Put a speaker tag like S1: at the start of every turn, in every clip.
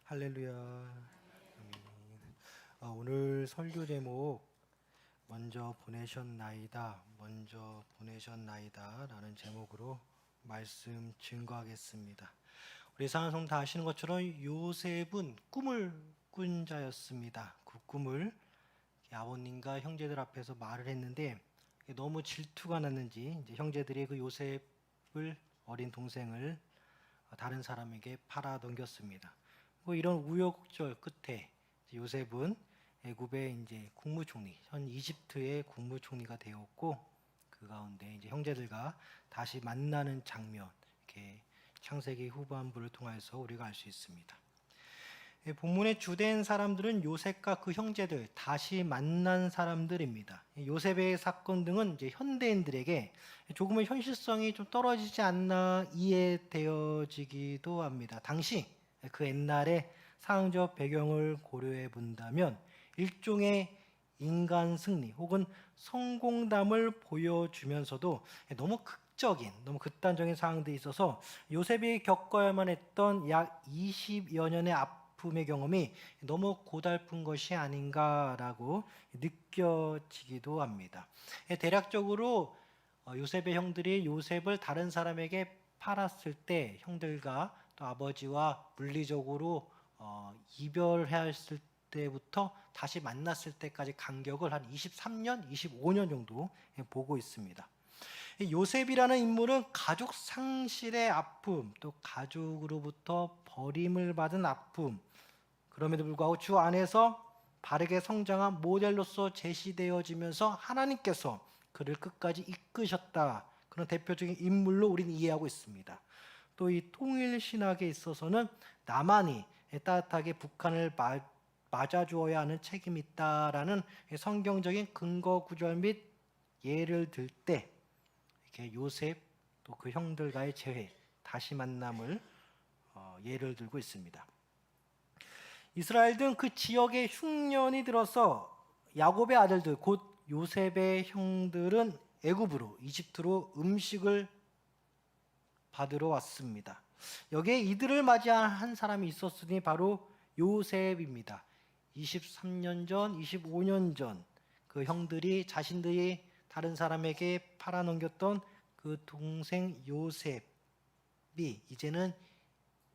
S1: 할렐루야. 아멘. 오늘 설교 제목 먼저 보내셨나이다 라는 제목으로 말씀 증거하겠습니다. 우리 상한송 다 아시는 것처럼 요셉은 꿈을 꾼 자였습니다. 그 꿈을 아버님과 형제들 앞에서 말을 했는데 너무 질투가 났는지 이제 형제들이 그 요셉을, 어린 동생을 다른 사람에게 팔아 넘겼습니다. 이런 우여곡절 끝에 요셉은 애굽의 이제 국무총리, 현 이집트의 국무총리가 되었고, 그 가운데 이제 형제들과 다시 만나는 장면, 이렇게 창세기 후반부를 통해서 우리가 알 수 있습니다. 본문의 주된 사람들은 요셉과 그 형제들, 다시 만난 사람들입니다. 요셉의 사건 등은 이제 현대인들에게 조금은 현실성이 좀 떨어지지 않나 이해되어지기도 합니다. 당시 그 옛날의 상황적 배경을 고려해 본다면 일종의 인간 승리 혹은 성공담을 보여주면서도 너무 극적인, 너무 극단적인 상황들이 있어서 요셉이 겪어야만 했던 약 20여 년의 아픔의 경험이 너무 고달픈 것이 아닌가라고 느껴지기도 합니다. 대략적으로 요셉의 형들이 요셉을 다른 사람에게 팔았을 때 형들과 또 아버지와 물리적으로 이별했을 때부터 다시 만났을 때까지 간격을 한 23년, 25년 정도 보고 있습니다. 요셉이라는 인물은 가족 상실의 아픔, 또 가족으로부터 버림을 받은 아픔, 그럼에도 불구하고 주 안에서 바르게 성장한 모델로서 제시되어지면서 하나님께서 그를 끝까지 이끄셨다, 그런 대표적인 인물로 우리는 이해하고 있습니다. 또 이 통일 신학에 있어서는 남한이 따뜻하게 북한을 맞아주어야 하는 책임이 있다라는 성경적인 근거 구절 및 예를 들 때 이렇게 요셉 또 그 형들과의 재회, 다시 만남을 예를 들고 있습니다. 이스라엘 등 그 지역에 흉년이 들어서 야곱의 아들들 곧 요셉의 형들은 애굽으로, 이집트로 음식을 받으러 왔습니다. 여기에 이들을 맞이한 한 사람이 있었으니 바로 요셉입니다. 23년 전, 25년 전 그 형들이 자신들이 다른 사람에게 팔아넘겼던 그 동생 요셉이 이제는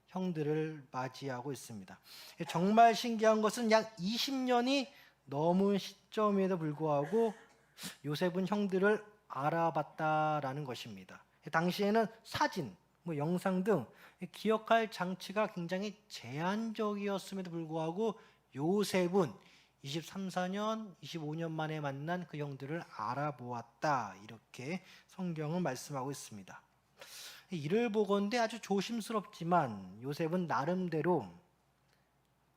S1: 형들을 맞이하고 있습니다. 정말 신기한 것은 약 20년이 넘은 시점에도 불구하고 요셉은 형들을 알아봤다라는 것입니다. 당시에는 사진, 영상 등 기억할 장치가 굉장히 제한적이었음에도 불구하고 요셉은 23, 4년, 25년 만에 만난 그 형들을 알아보았다, 이렇게 성경은 말씀하고 있습니다. 이를 보건대 아주 조심스럽지만 요셉은 나름대로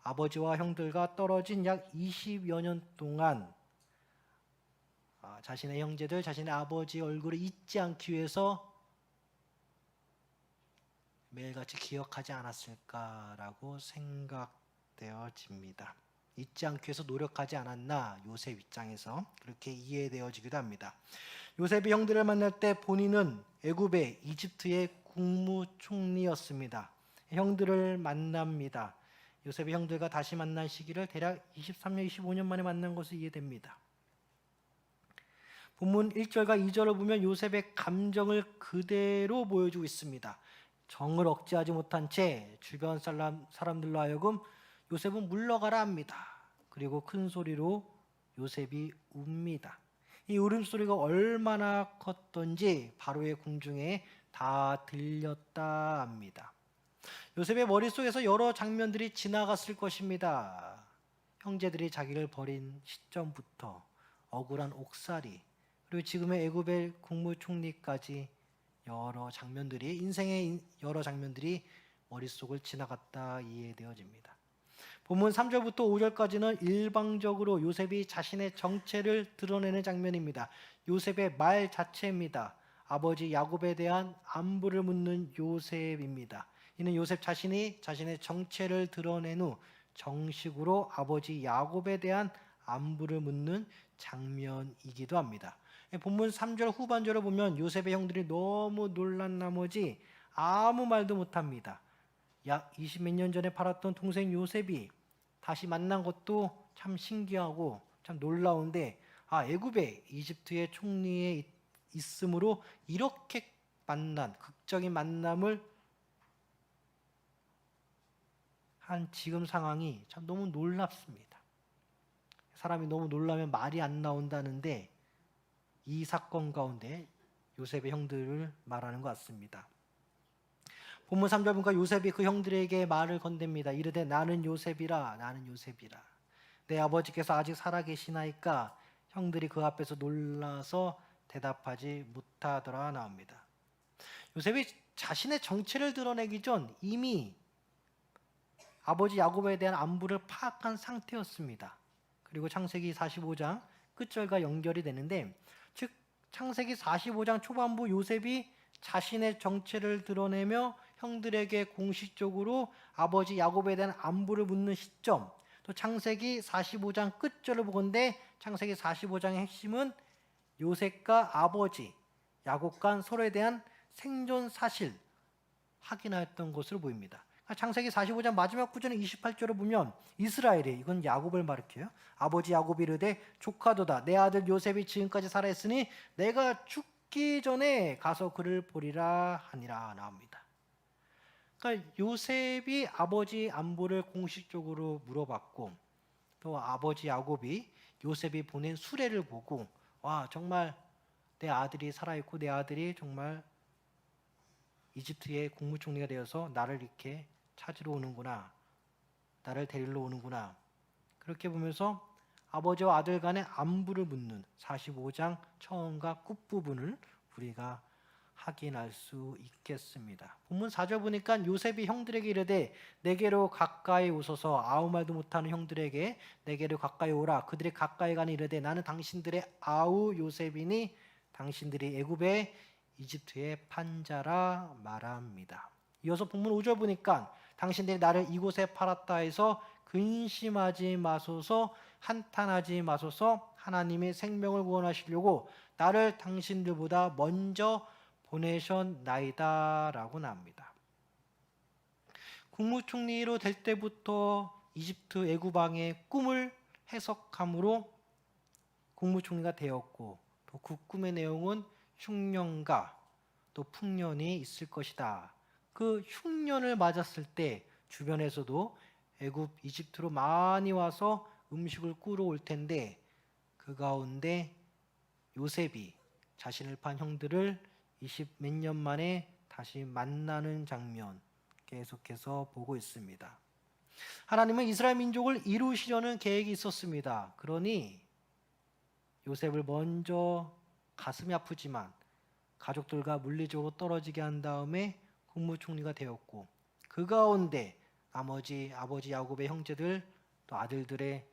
S1: 아버지와 형들과 떨어진 약 20여 년 동안 자신의 형제들, 자신의 아버지 얼굴을 잊지 않기 위해서 매일같이 기억하지 않았을까라고 생각되어집니다. 잊지 않기 위해서 노력하지 않았나, 요셉 입장에서 그렇게 이해되어지기도 합니다. 요셉이 형들을 만날 때 본인은 애굽의, 이집트의 국무총리였습니다. 형들을 만납니다. 요셉의 형들과 다시 만난 시기를 대략 23년, 25년 만에 만난 것으로 이해됩니다. 본문 1절과 2절을 보면 요셉의 감정을 그대로 보여주고 있습니다. 정을 억제하지 못한 채 주변 사람들로 하여금 요셉은 물러가라 합니다. 그리고 큰 소리로 요셉이 웁니다. 이 울음소리가 얼마나 컸던지 바로의 궁중에 다 들렸다 합니다. 요셉의 머릿속에서 여러 장면들이 지나갔을 것입니다. 형제들이 자기를 버린 시점부터 억울한 옥살이, 그리고 지금의 애굽의 국무총리까지 여러 장면들이, 인생의 여러 장면들이 머릿속을 지나갔다 이해되어집니다. 본문 3절부터 5절까지는 일방적으로 요셉이 자신의 정체를 드러내는 장면입니다. 요셉의 말 자체입니다. 아버지 야곱에 대한 안부를 묻는 요셉입니다. 이는 요셉 자신이 자신의 정체를 드러낸 후 정식으로 아버지 야곱에 대한 안부를 묻는 장면이기도 합니다. 본문 3절 후반절을 보면 요셉의 형들이 너무 놀란 나머지 아무 말도 못합니다. 약 20몇 년 전에 팔았던 동생 요셉이 다시 만난 것도 참 신기하고 참 놀라운데, 애굽에 이집트의 총리에 있으므로 이렇게 만난 극적인 만남을 한 지금 상황이 참 너무 놀랍습니다. 사람이 너무 놀라면 말이 안 나온다는데, 이 사건 가운데 요셉의 형들을 말하는 것 같습니다. 본문 3절 보니까 요셉이 그 형들에게 말을 건넵니다. 이르되 나는 요셉이라, 나는 요셉이라. 내 아버지께서 아직 살아계시나이까? 형들이 그 앞에서 놀라서 대답하지 못하더라 나옵니다. 요셉이 자신의 정체를 드러내기 전 이미 아버지 야곱에 대한 안부를 파악한 상태였습니다. 그리고 창세기 45장 끝절과 연결이 되는데, 즉 창세기 45장 초반부 요셉이 자신의 정체를 드러내며 형들에게 공식적으로 아버지 야곱에 대한 안부를 묻는 시점, 또 창세기 45장 끝절을 보건대 창세기 45장의 핵심은 요셉과 아버지 야곱 간 서로에 대한 생존 사실 확인하였던 것으로 보입니다. 창세기 45장 마지막 구절의 28절을 보면 이스라엘이, 이건 야곱을 가리켜요. 아버지 야곱이 이르되 조카도다, 내 아들 요셉이 지금까지 살아있으니 내가 죽기 전에 가서 그를 보리라 하니라 나옵니다. 그러니까 요셉이 아버지 안부를 공식적으로 물어봤고, 또 아버지 야곱이 요셉이 보낸 수레를 보고, 와, 정말 내 아들이 살아있고 내 아들이 정말 이집트의 국무총리가 되어서 나를 이렇게 찾으러 오는구나, 나를 데리러 오는구나, 그렇게 보면서 아버지와 아들 간의 안부를 묻는 45장 처음과 끝부분을 우리가 확인할 수 있겠습니다. 본문 4절 보니까 요셉이 형들에게 이르되 내게로 가까이 오소서. 아무 말도 못하는 형들에게 내게로 가까이 오라. 그들이 가까이 가니 이르되 나는 당신들의 아우 요셉이니 당신들이 애굽의 이집트의 판자라 말합니다. 이어서 본문 5절 보니까 당신들이 나를 이곳에 팔았다 해서 근심하지 마소서, 한탄하지 마소서. 하나님이 생명을 구원하시려고 나를 당신들보다 먼저 보내셨나이다 라고 나옵니다. 국무총리로 될 때부터 이집트 애굽왕의 꿈을 해석함으로 국무총리가 되었고, 또 그 꿈의 내용은 흉년과 또 풍년이 있을 것이다. 그 흉년을 맞았을 때 주변에서도 애굽 이집트로 많이 와서 음식을 꾸러 올 텐데, 그 가운데 요셉이 자신을 판 형들을 20몇 년 만에 다시 만나는 장면 계속해서 보고 있습니다. 하나님은 이스라엘 민족을 이루시려는 계획이 있었습니다. 그러니 요셉을 먼저 가슴이 아프지만 가족들과 물리적으로 떨어지게 한 다음에 국무총리가 되었고, 그 가운데 나머지 아버지 야곱의 형제들 또 아들들의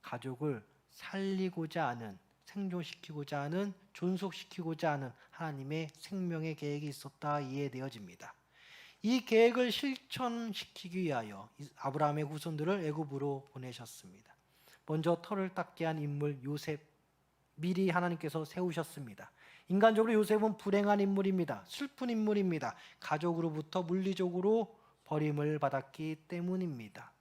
S1: 가족을 살리고자 하는, 생존시키고자 하는, 존속시키고자 하는 하나님의 생명의 계획이 있었다 이해되어집니다. 이 계획을 실천시키기 위하여 아브라함의 후손들을 애굽으로 보내셨습니다. 먼저 털을 닦게 한 인물 요셉, 미리 하나님께서 세우셨습니다. 인간적으로 요셉은 불행한 인물입니다. 슬픈 인물입니다. 가족으로부터 물리적으로 버림을 받았기 때문입니다.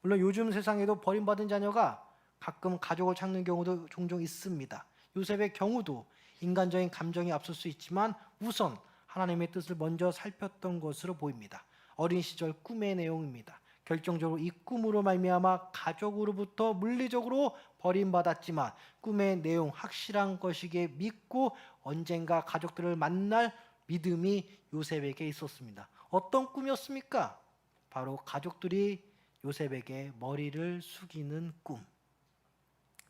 S1: 물론 요즘 세상에도 버림받은 자녀가 가끔 가족을 찾는 경우도 종종 있습니다. 요셉의 경우도 인간적인 감정이 앞설 수 있지만 우선 하나님의 뜻을 먼저 살폈던 것으로 보입니다. 어린 시절 꿈의 내용입니다. 결정적으로 이 꿈으로 말미암아 가족으로부터 물리적으로 버림받았지만 꿈의 내용 확실한 것이기에 믿고 언젠가 가족들을 만날 믿음이 요셉에게 있었습니다. 어떤 꿈이었습니까? 바로 가족들이 요셉에게 머리를 숙이는 꿈.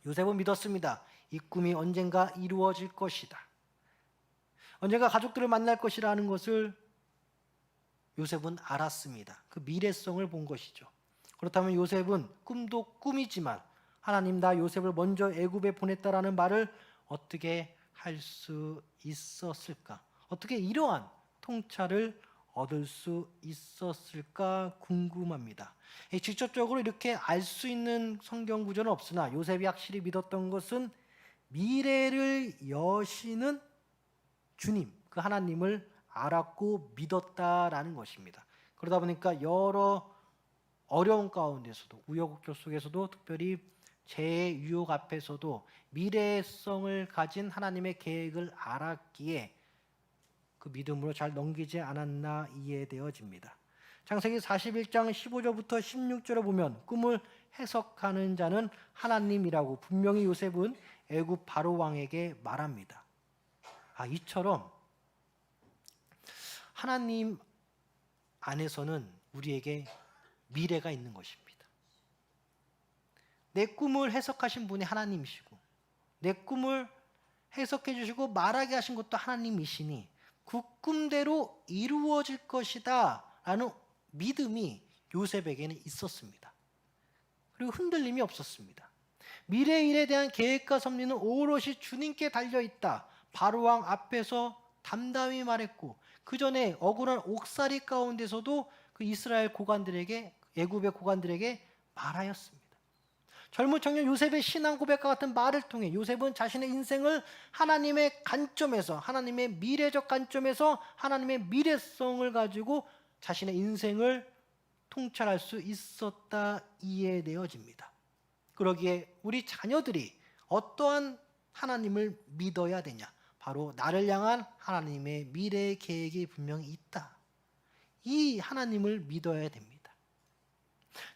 S1: 요셉은 믿었습니다. 이 꿈이 언젠가 이루어질 것이다. 언젠가 가족들을 만날 것이라는 것을 요셉은 알았습니다. 그 미래성을 본 것이죠. 그렇다면 요셉은 꿈도 꿈이지만 하나님, 나 요셉을 먼저 애굽에 보냈다라는 말을 어떻게 할 수 있었을까? 어떻게 이러한 통찰을 얻을 수 있었을까 궁금합니다. 직접적으로 이렇게 알 수 있는 성경 구절은 없으나 요셉이 확실히 믿었던 것은 미래를 여시는 주님, 그 하나님을 알았고 믿었다라는 것입니다. 그러다 보니까 여러 어려운 가운데서도, 우여곡절 속에서도, 특별히 재유혹 앞에서도 미래성을 가진 하나님의 계획을 알았기에 그 믿음으로 잘 넘기지 않았나 이해되어집니다. 창세기 41장 15절부터 16절에 보면 꿈을 해석하는 자는 하나님이라고 분명히 요셉은 애굽 바로 왕에게 말합니다. 이처럼 하나님 안에서는 우리에게 미래가 있는 것입니다. 내 꿈을 해석하신 분이 하나님이시고 내 꿈을 해석해 주시고 말하게 하신 것도 하나님이시니 그 꿈대로 이루어질 것이다 라는 믿음이 요셉에게는 있었습니다. 그리고 흔들림이 없었습니다. 미래의 일에 대한 계획과 섭리는 오롯이 주님께 달려있다. 바로왕 앞에서 담담히 말했고 그 전에 억울한 옥살이 가운데서도 그 이스라엘 고관들에게, 애굽의 고관들에게 말하였습니다. 젊은 청년 요셉의 신앙 고백과 같은 말을 통해 요셉은 자신의 인생을 하나님의 관점에서, 하나님의 미래적 관점에서 하나님의 미래성을 가지고 자신의 인생을 통찰할 수 있었다 이해되어집니다. 그러기에 우리 자녀들이 어떠한 하나님을 믿어야 되냐? 바로 나를 향한 하나님의 미래 계획이 분명히 있다. 이 하나님을 믿어야 됩니다.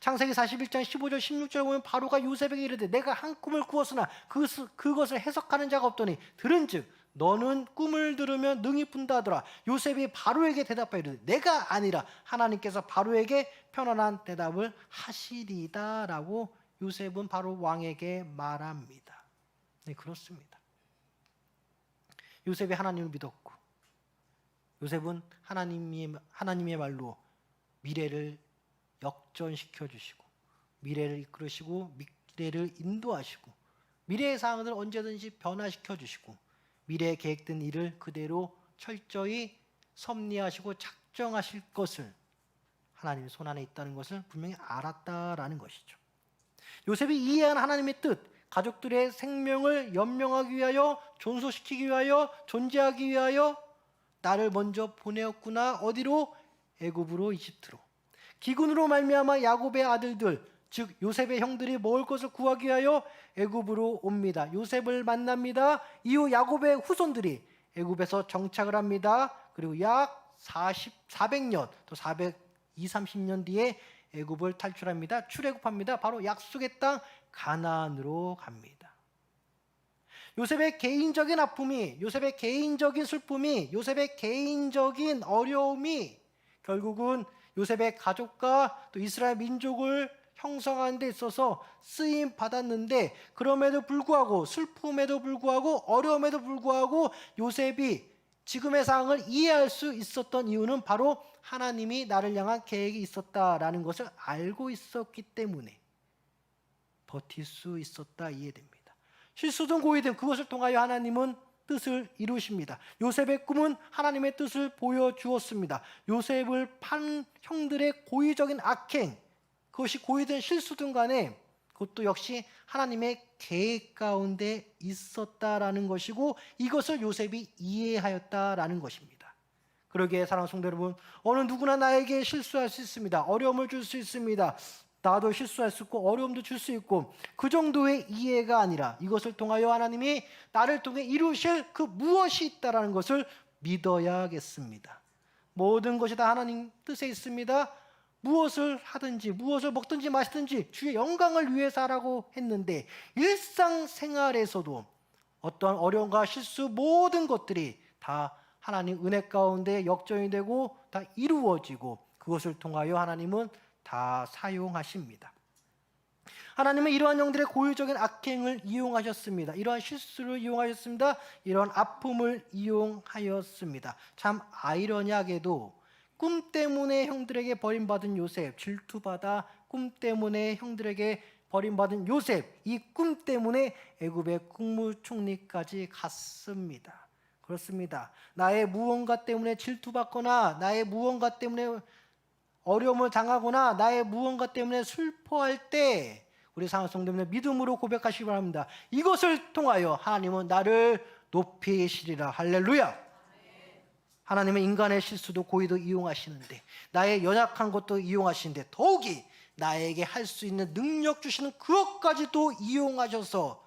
S1: 창세기 41장 15절 16절 보면 바로가 요셉에게 이르되 내가 한 꿈을 꾸었으나 그것을 해석하는 자가 없더니 들은즉 너는 꿈을 들으면 능히 푼다 하더라. 요셉이 바로에게 대답하여 이르되 내가 아니라 하나님께서 바로에게 편안한 대답을 하시리다 라고 요셉은 바로 왕에게 말합니다. 네, 그렇습니다. 요셉이 하나님을 믿었고 요셉은 하나님의 말로 미래를 역전시켜 주시고 미래를 이끌으시고 미래를 인도하시고 미래의 상황을 언제든지 변화시켜 주시고 미래에 계획된 일을 그대로 철저히 섭리하시고 작정하실 것을 하나님의 손안에 있다는 것을 분명히 알았다라는 것이죠. 요셉이 이해한 하나님의 뜻, 가족들의 생명을 연명하기 위하여, 존속시키기 위하여, 존재하기 위하여 나를 먼저 보내었구나. 어디로? 애굽으로, 이집트로. 기근으로 말미암아 야곱의 아들들, 즉 요셉의 형들이 먹을 것을 구하기 위하여 애굽으로 옵니다. 요셉을 만납니다. 이후 야곱의 후손들이 애굽에서 정착을 합니다. 그리고 약 400년 또 430년 뒤에 애굽을 탈출합니다. 출애굽합니다. 바로 약속의 땅 가나안으로 갑니다. 요셉의 개인적인 아픔이, 요셉의 개인적인 슬픔이, 요셉의 개인적인 어려움이 결국은 요셉의 가족과 또 이스라엘 민족을 형성하는 데 있어서 쓰임 받았는데 그럼에도 불구하고 슬픔에도 불구하고 어려움에도 불구하고 요셉이 지금의 상황을 이해할 수 있었던 이유는 바로 하나님이 나를 향한 계획이 있었다라는 것을 알고 있었기 때문에 버틸 수 있었다 이해됩니다. 실수든 고의든 그것을 통하여 하나님은 뜻을 이루십니다. 요셉의 꿈은 하나님의 뜻을 보여주었습니다. 요셉을 판 형들의 고의적인 악행, 그것이 고의든 실수든 간에 그것도 역시 하나님의 계획 가운데 있었다라는 것이고 이것을 요셉이 이해하였다라는 것입니다. 그러기에 사랑하는 성도 여러분, 어느 누구나 나에게 실수할 수 있습니다. 어려움을 줄 수 있습니다. 나도 실수할 수 있고 어려움도 줄 수 있고 그 정도의 이해가 아니라 이것을 통하여 하나님이 나를 통해 이루실 그 무엇이 있다라는 것을 믿어야겠습니다. 모든 것이 다 하나님 뜻에 있습니다. 무엇을 하든지 무엇을 먹든지 마시든지 주의 영광을 위해서 하라고 했는데 일상생활에서도 어떠한 어려움과 실수 모든 것들이 다 하나님 은혜 가운데 역전이 되고 다 이루어지고 그것을 통하여 하나님은 다 사용하십니다. 하나님은 이러한 영들의 고유적인 악행을 이용하셨습니다. 이러한 실수를 이용하셨습니다. 이러한 아픔을 이용하였습니다. 참 아이러니하게도 꿈 때문에 형들에게 버림받은 요셉, 질투받아 꿈 때문에 형들에게 버림받은 요셉, 이 꿈 때문에 애굽의 국무총리까지 갔습니다. 그렇습니다. 나의 무언가 때문에 질투받거나 나의 무언가 때문에 어려움을 당하거나 나의 무언가 때문에 슬퍼할 때 우리 사랑하는 성도님들 믿음으로 고백하시기 바랍니다. 이것을 통하여 하나님은 나를 높이시리라. 할렐루야. 하나님은 인간의 실수도 고의도 이용하시는데, 나의 연약한 것도 이용하시는데, 더욱이 나에게 할 수 있는 능력 주시는 그것까지도 이용하셔서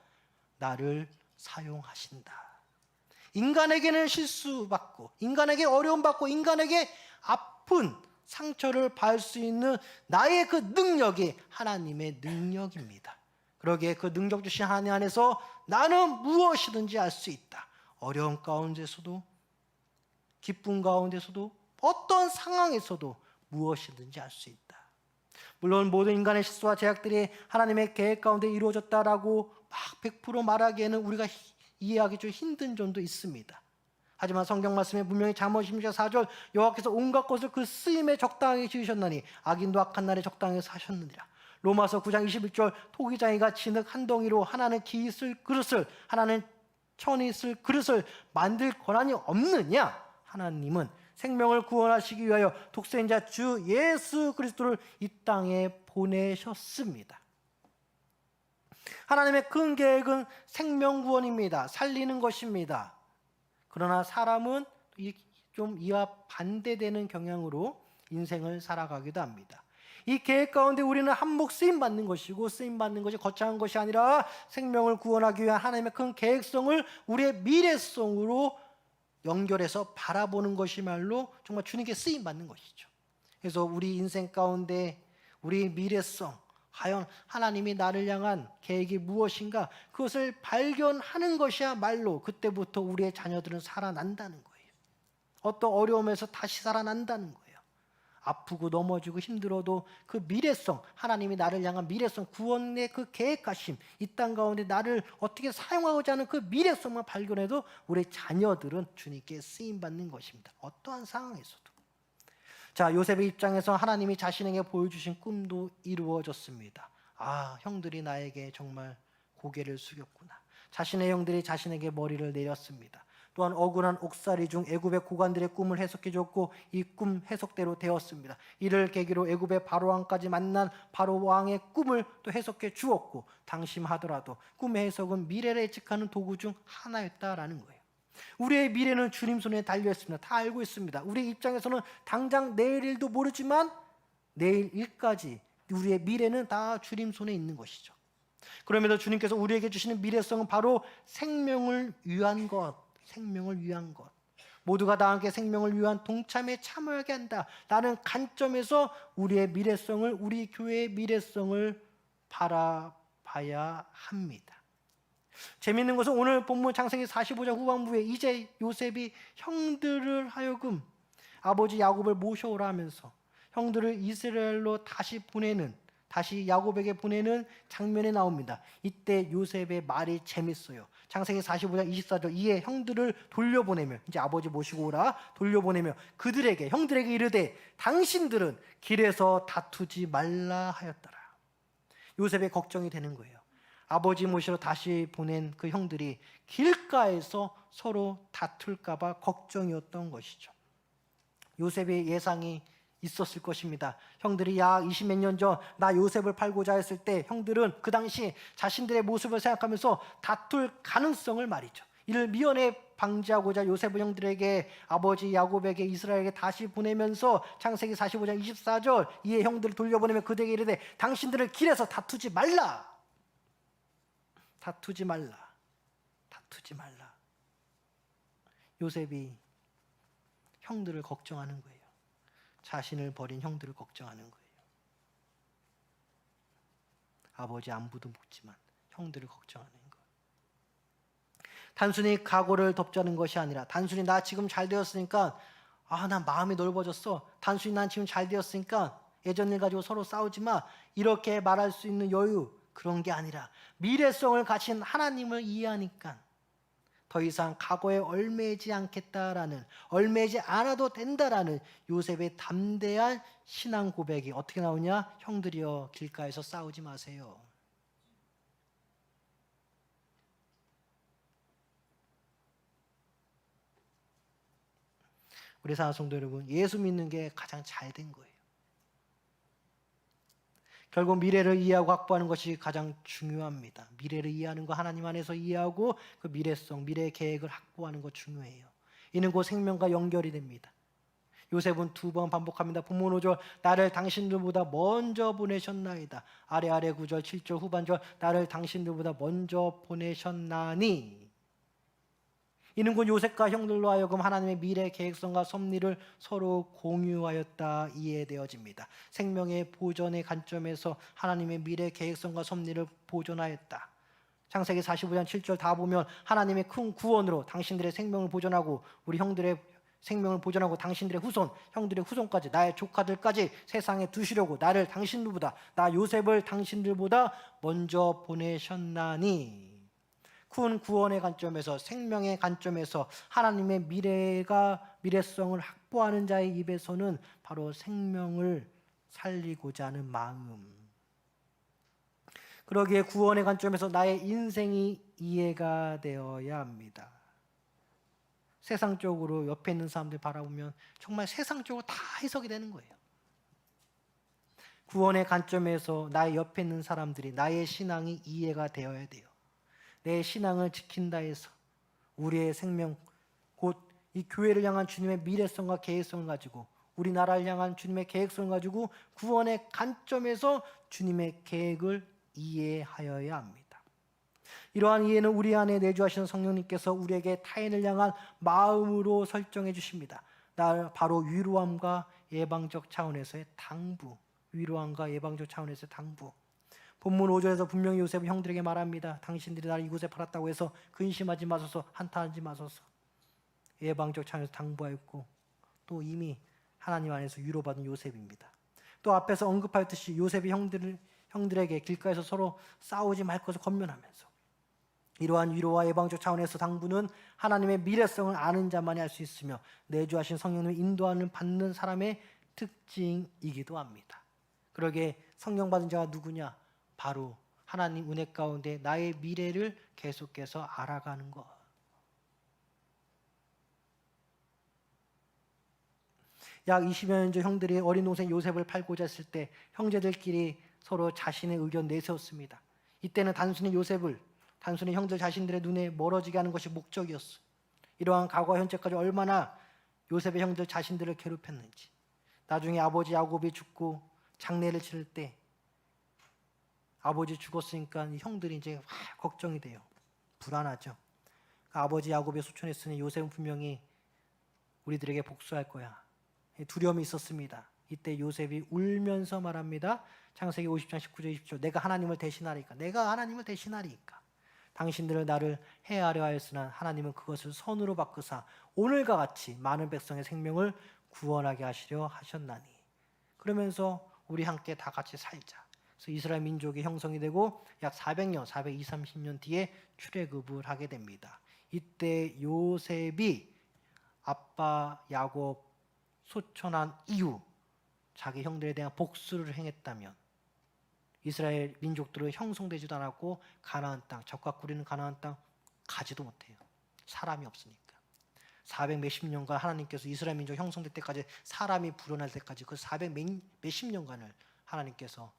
S1: 나를 사용하신다. 인간에게는 실수받고, 인간에게 어려움받고, 인간에게 아픈 상처를 받을 수 있는 나의 그 능력이 하나님의 능력입니다. 그러기에 그 능력 주신 하나님 안에서 나는 무엇이든지 할 수 있다. 어려움 가운데서도, 기쁨 가운데서도, 어떤 상황에서도 무엇이든지 할 수 있다. 물론 모든 인간의 실수와 제약들이 하나님의 계획 가운데 이루어졌다라고 막 100% 말하기에는 우리가 이해하기 좀 힘든 점도 있습니다. 하지만 성경 말씀에 분명히 잠언 16장 4절, 여호와께서 온갖 것을 그 쓰임에 적당히 지으셨나니 악인도 악한 날에 적당히 사셨느니라. 로마서 9장 21절, 토기장이가 진흙 한 덩이로 하나는 기 있을 그릇을, 하나는 천이 있을 그릇을 만들 권한이 없느냐? 하나님은 생명을 구원하시기 위하여 독생자 주 예수 그리스도를 이 땅에 보내셨습니다. 하나님의 큰 계획은 생명 구원입니다. 살리는 것입니다. 그러나 사람은 좀 이와 반대되는 경향으로 인생을 살아가기도 합니다. 이 계획 가운데 우리는 한몫 쓰임받는 것이고, 쓰임받는 것이 거창한 것이 아니라 생명을 구원하기 위한 하나님의 큰 계획성을 우리의 미래성으로 연결해서 바라보는 것이말로 정말 주님께 쓰임받는 것이죠. 그래서 우리 인생 가운데 우리 미래성, 과연 하나님이 나를 향한 계획이 무엇인가, 그것을 발견하는 것이야말로 그때부터 우리의 자녀들은 살아난다는 거예요. 어떤 어려움에서 다시 살아난다는 거예요. 아프고 넘어지고 힘들어도 그 미래성, 하나님이 나를 향한 미래성, 구원의 그 계획하심, 이 땅 가운데 나를 어떻게 사용하고자 하는 그 미래성만 발견해도 우리 자녀들은 주님께 쓰임받는 것입니다. 어떠한 상황에서도. 자, 요셉의 입장에서 하나님이 자신에게 보여주신 꿈도 이루어졌습니다. 아, 형들이 나에게 정말 고개를 숙였구나. 자신의 형들이 자신에게 머리를 내렸습니다. 또한 억울한 옥살이 중 애굽의 고관들의 꿈을 해석해 줬고, 이 꿈 해석대로 되었습니다. 이를 계기로 애굽의 바로 왕까지 만난 바로 왕의 꿈을 또 해석해 주었고, 당심하더라도 꿈의 해석은 미래를 예측하는 도구 중 하나였다라는 거예요. 우리의 미래는 주님 손에 달려 있습니다. 다 알고 있습니다. 우리 입장에서는 당장 내일 일도 모르지만 내일 일까지 우리의 미래는 다 주님 손에 있는 것이죠. 그럼에도 주님께서 우리에게 주시는 미래성은 바로 생명을 위한 것, 생명을 위한 것, 모두가 다 함께 생명을 위한 동참에 참여하게 한다 라는 관점에서 우리의 미래성을, 우리 교회의 미래성을 바라봐야 합니다. 재미있는 것은 오늘 본문 창세기 45장 후반부에 이제 요셉이 형들을 하여금 아버지 야곱을 모셔오라 하면서 형들을 이스라엘로 다시 야곱에게 보내는 장면이 나옵니다. 이때 요셉의 말이 재밌어요. 창세기 45장 24절, 이에 형들을 돌려보내며, 이제 아버지 모시고 오라, 돌려보내며 형들에게 이르되 당신들은 길에서 다투지 말라 하였더라. 요셉의 걱정이 되는 거예요. 아버지 모시러 다시 보낸 그 형들이 길가에서 서로 다툴까 봐 걱정이었던 것이죠. 요셉의 예상이 있었을 것입니다. 형들이 약 20몇 년 전 나 요셉을 팔고자 했을 때 형들은 그 당시 자신들의 모습을 생각하면서 다툴 가능성을 말이죠. 이를 미연에 방지하고자 요셉은 형들에게 아버지 야곱에게 이스라엘에게 다시 보내면서 창세기 45장 24절, 이에 형들을 돌려보내며 그들에게 이르되 당신들을 길에서 다투지 말라. 다투지 말라. 요셉이 형들을 걱정하는 거예요. 자신을 버린 형들을 걱정하는 거예요. 아버지 안부도 묻지만 형들을 걱정하는 것. 단순히 각오를 덮자는 것이 아니라, 단순히 나 지금 잘 되었으니까 난 마음이 넓어졌어, 단순히 난 지금 잘 되었으니까 예전 일 가지고 서로 싸우지 마, 이렇게 말할 수 있는 여유, 그런 게 아니라 미래성을 가진 하나님을 이해하니까 더 이상 과거에 얽매이지 않겠다라는, 얽매이지 않아도 된다라는 요셉의 담대한 신앙 고백이 어떻게 나오냐? 형들이여 길가에서 싸우지 마세요. 우리 사랑하는 성도 여러분, 예수 믿는 게 가장 잘 된 거예요. 결국 미래를 이해하고 확보하는 것이 가장 중요합니다. 미래를 이해하는 거, 하나님 안에서 이해하고 그 미래성, 미래의 계획을 확보하는 것 중요해요. 이는 곧 생명과 연결이 됩니다. 요셉은 두 번 반복합니다. 본문 5절 나를 당신들보다 먼저 보내셨나이다. 아래 9절 7절 후반절 나를 당신들보다 먼저 보내셨나니. 이는 곧 요셉과 형들로 하여금 하나님의 미래 계획성과 섭리를 서로 공유하였다 이해되어집니다. 생명의 보존의 관점에서 하나님의 미래 계획성과 섭리를 보존하였다. 창세기 45장 7절 다 보면 하나님의 큰 구원으로 당신들의 생명을 보존하고 우리 형들의 생명을 보존하고 당신들의 후손, 형들의 후손까지 나의 조카들까지 세상에 두시려고 나를 당신들보다 나 요셉을 당신들보다 먼저 보내셨나니. 큰 구원의 관점에서 생명의 관점에서 하나님의 미래성을 확보하는 자의 입에서는 바로 생명을 살리고자 하는 마음. 그러기에 구원의 관점에서 나의 인생이 이해가 되어야 합니다. 세상적으로 옆에 있는 사람들 바라보면 정말 세상적으로 다 해석이 되는 거예요. 구원의 관점에서 나의 옆에 있는 사람들이 나의 신앙이 이해가 되어야 돼요. 내 신앙을 지킨다 해서 우리의 생명, 곧 이 교회를 향한 주님의 미래성과 계획성을 가지고 우리나라를 향한 주님의 계획성을 가지고 구원의 관점에서 주님의 계획을 이해하여야 합니다. 이러한 이해는 우리 안에 내주하시는 성령님께서 우리에게 타인을 향한 마음으로 설정해 주십니다. 바로 위로함과 예방적 차원에서의 당부. 위로함과 예방적 차원에서의 당부. 본문 5절에서 분명히 요셉은 형들에게 말합니다. 당신들이 나를 이곳에 팔았다고 해서 근심하지 마소서, 한탄하지 마소서. 예방적 차원에서 당부하였고 또 이미 하나님 안에서 위로받은 요셉입니다. 또 앞에서 언급하였듯이 요셉이 형들에게 길가에서 서로 싸우지 말 것을 권면하면서 이러한 위로와 예방적 차원에서 당부는 하나님의 미래성을 아는 자만이 할 수 있으며 내주하신 성령님의 인도하는 받는 사람의 특징이기도 합니다. 그러기에 성령 받은 자가 누구냐? 바로 하나님 은혜 가운데 나의 미래를 계속해서 알아가는 것. 약 20여 년 전 형들이 어린 동생 요셉을 팔고자 했을 때 형제들끼리 서로 자신의 의견 내세웠습니다. 이때는 단순히 형들 자신들의 눈에 멀어지게 하는 것이 목적이었어. 이러한 과거와 현재까지 얼마나 요셉의 형들 자신들을 괴롭혔는지. 나중에 아버지 야곱이 죽고 장례를 치를 때 아버지 죽었으니까 형들이 이제 걱정이 돼요. 불안하죠. 아버지 야곱이 소천했으니 요셉은 분명히 우리들에게 복수할 거야. 두려움이 있었습니다. 이때 요셉이 울면서 말합니다. 창세기 50장 19절 20절 내가 하나님을 대신하리까. 당신들은 나를 해하려 하였으나 하나님은 그것을 선으로 바꾸사 오늘과 같이 많은 백성의 생명을 구원하게 하시려 하셨나니. 그러면서 우리 함께 다 같이 살자. 그래서 이스라엘 민족이 형성이 되고 약 400년, 420~30년 뒤에 출애굽을 하게 됩니다. 이때 요셉이 아빠 야곱 소천한 이후 자기 형들에 대한 복수를 행했다면 이스라엘 민족들은 형성되지도 않았고 가나안 땅, 적과 꾸리는 가나안 땅 가지도 못해요. 사람이 없으니까. 400몇십 년간 하나님께서 이스라엘 민족 형성될 때까지 사람이 불어날 때까지 그 400몇십 년간을 하나님께서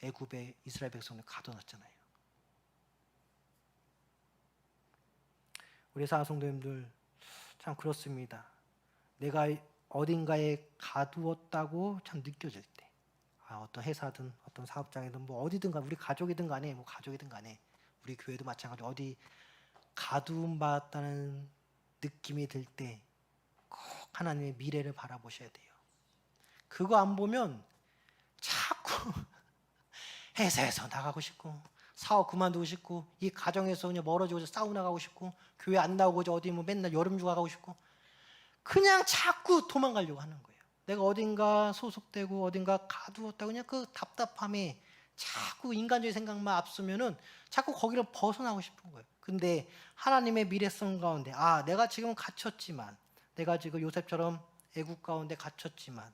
S1: 애굽에 이스라엘 백성을 가둬놨잖아요. 우리 사랑성도님들 참 그렇습니다. 내가 어딘가에 가두었다고 참 느껴질 때 어떤 회사든 어떤 사업장이든 뭐 어디든 간에 우리 가족이든 간에 우리 교회도 마찬가지로 어디 가두움 받았다는 느낌이 들 때 꼭 하나님의 미래를 바라보셔야 돼요. 그거 안 보면 자꾸 회사에서 나가고 싶고 사업 그만두고 싶고 이 가정에서 그냥 멀어지고 사우나 가고 싶고 교회 안 나오고 어디 뭐 맨날 여름휴가 가고 싶고 그냥 자꾸 도망가려고 하는 거예요. 내가 어딘가 소속되고 어딘가 가두었다고 그냥 그 답답함에 자꾸 인간적인 생각만 앞서면은 자꾸 거기를 벗어나고 싶은 거예요. 근데 하나님의 미래성 가운데 내가 지금 갇혔지만 내가 지금 요셉처럼 애국 가운데 갇혔지만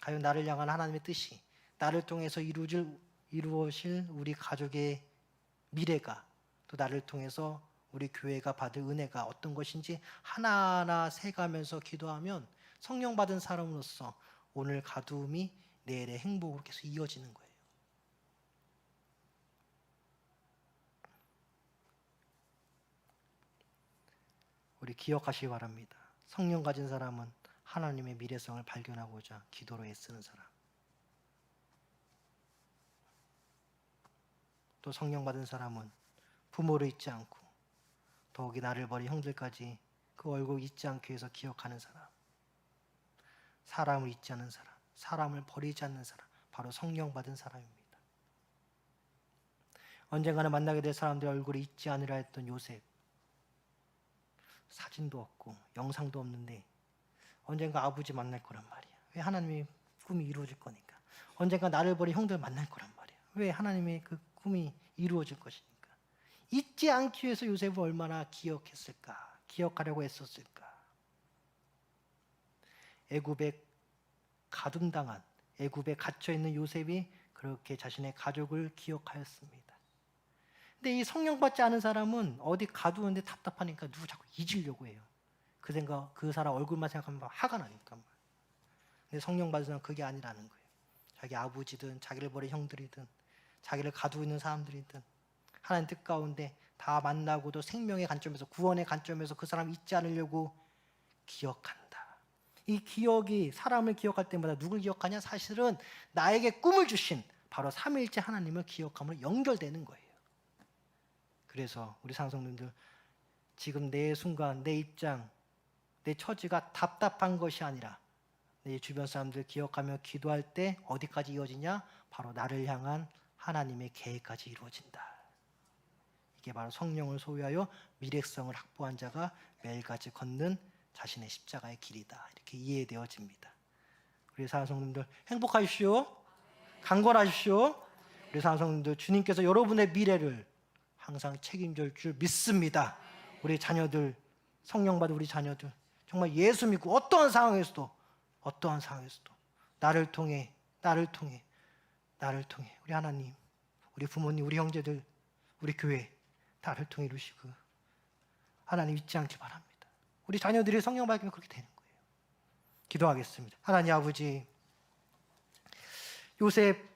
S1: 과연 나를 향한 하나님의 뜻이 나를 통해서 이루어질 우리 가족의 미래가 또 나를 통해서 우리 교회가 받을 은혜가 어떤 것인지 하나하나 세가면서 기도하면 성령 받은 사람으로서 오늘 가두움이 내일의 행복으로 계속 이어지는 거예요. 우리 기억하시기 바랍니다. 성령 가진 사람은 하나님의 미래성을 발견하고자 기도로 애쓰는 사람. 또 성령 받은 사람은 부모를 잊지 않고 더욱이 나를 버린 형들까지 그 얼굴 잊지 않기 위해서 기억하는 사람. 사람을 잊지 않는 사람, 사람을 버리지 않는 사람, 바로 성령 받은 사람입니다. 언젠가는 만나게 될 사람들의 얼굴을 잊지 않으려 했던 요셉. 사진도 없고 영상도 없는데 언젠가 아버지 만날 거란 말이야. 왜? 하나님의 꿈이 이루어질 거니까. 언젠가 나를 버린 형들 만날 거란 말이야. 왜? 하나님의 그 꿈이 이루어질 것이니까. 잊지 않기 위해서 요셉을 얼마나 기억했을까? 기억하려고 애썼을까? 애굽에 가둔당한, 애굽에 갇혀있는 요셉이 그렇게 자신의 가족을 기억하였습니다. 근데 이 성령 받지 않은 사람은 어디 가두는데 답답하니까 누구 자꾸 잊으려고 해요. 그 생각, 그 사람 얼굴만 생각하면 막 화가 나니까. 근데 성령 받은 사람은 그게 아니라는 거예요. 자기 아버지든 자기를 버린 형들이든 자기를 가두고 있는 사람들이든 하나님 뜻 가운데 다 만나고도 생명의 관점에서, 구원의 관점에서 그 사람 잊지 않으려고 기억한다. 이 기억이 사람을 기억할 때마다 누굴 기억하냐? 사실은 나에게 꿈을 주신 바로 삼위일체 하나님을 기억함으로 연결되는 거예요. 그래서 우리 상성님들, 지금 내 순간, 내 입장, 내 처지가 답답한 것이 아니라 내 주변 사람들 기억하며 기도할 때 어디까지 이어지냐? 바로 나를 향한 하나님의 계획까지 이루어진다. 이게 바로 성령을 소유하여 미래성을 확보한 자가 매일같이 걷는 자신의 십자가의 길이다. 이렇게 이해되어집니다. 우리 사랑성님들 행복하십시오. 강건하십시오. 우리 사랑성님들, 주님께서 여러분의 미래를 항상 책임질 줄 믿습니다. 우리 자녀들, 성령 받은 우리 자녀들 정말 예수 믿고 어떠한 상황에서도 나를 통해 우리 하나님, 우리 부모님, 우리 형제들, 우리 교회 나를 통해 이루시고 하나님 잊지 않기 바랍니다. 우리 자녀들이 성령 받으면 그렇게 되는 거예요. 기도하겠습니다. 하나님 아버지, 요셉